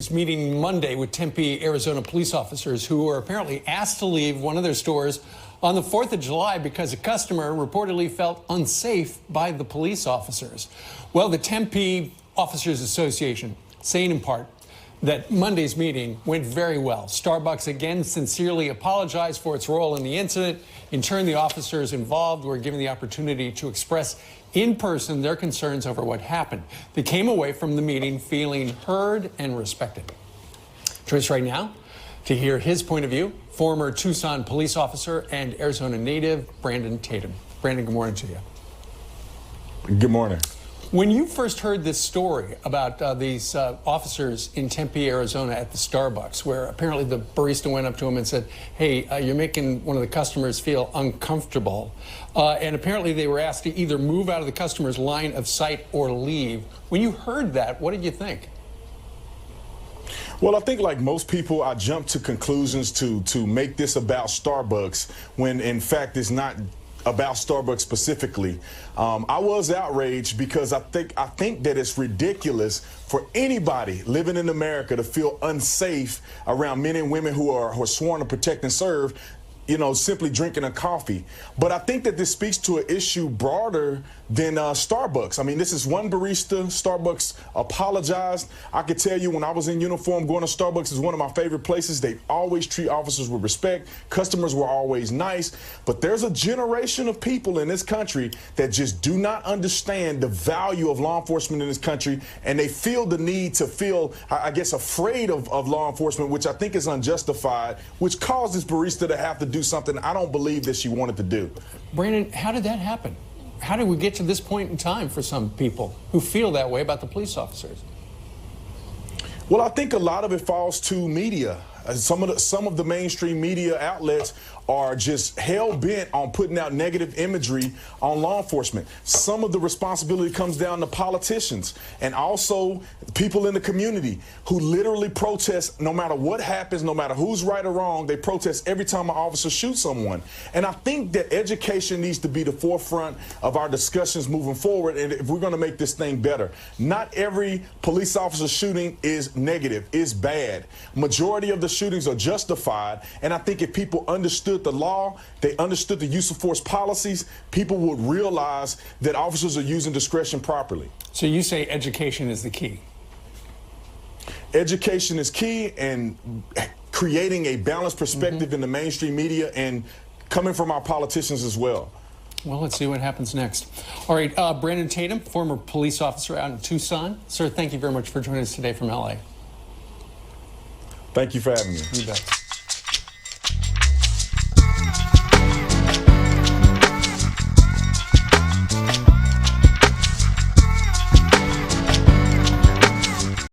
is meeting Monday with Tempe, Arizona police officers who were apparently asked to leave one of their stores on the 4th of July because a customer reportedly felt unsafe by the police officers. Well, the Tempe Officers Association saying in part that Monday's meeting went very well. Starbucks again sincerely apologized for its role in the incident. In turn, the officers involved were given the opportunity to express in person their concerns over what happened. They came away from the meeting feeling heard and respected. Join us right now to hear his point of view, former Tucson police officer and Arizona native Brandon Tatum. Brandon, good morning to you. Good morning. When you first heard this story about these officers in Tempe, Arizona at the Starbucks, where apparently the barista went up to him and said, hey, you're making one of the customers feel uncomfortable, and apparently they were asked to either move out of the customer's line of sight or leave. When you heard that, what did you think? Well, I think like most people, I jumped to conclusions to make this about Starbucks when in fact it's not about Starbucks specifically. I was outraged because I think that it's ridiculous for anybody living in America to feel unsafe around men and women who are sworn to protect and serve, you know, simply drinking a coffee. But I think that this speaks to an issue broader than Starbucks. I mean, this is one barista. Starbucks apologized. I could tell you when I was in uniform, going to Starbucks is one of my favorite places. They always treat officers with respect. Customers were always nice. But there's a generation of people in this country that just do not understand the value of law enforcement in this country, and they feel the need to feel, I guess, afraid of law enforcement, which I think is unjustified, which caused this barista to have to do something I don't believe that she wanted to do. Brandon, how did that happen? How did we get to this point in time for some people who feel that way about the police officers? Well, I think a lot of it falls to media. Some of the mainstream media outlets are just hell-bent on putting out negative imagery on law enforcement. Some of the responsibility comes down to politicians and also people in the community who literally protest no matter what happens, no matter who's right or wrong. They protest every time an officer shoots someone. And I think that education needs to be the forefront of our discussions moving forward, and if we're going to make this thing better. Not every police officer shooting is negative, is bad. Majority of the shootings are justified, and I think if people understood the law, they understood the use of force policies, people would realize that officers are using discretion properly. So you say education is the key? Education is key, and creating a balanced perspective in the mainstream media and coming from our politicians as well. Well, let's see what happens next. All right, Brandon Tatum, former police officer out in Tucson. Sir, thank you very much for joining us today from LA. Thank you for having me. You bet.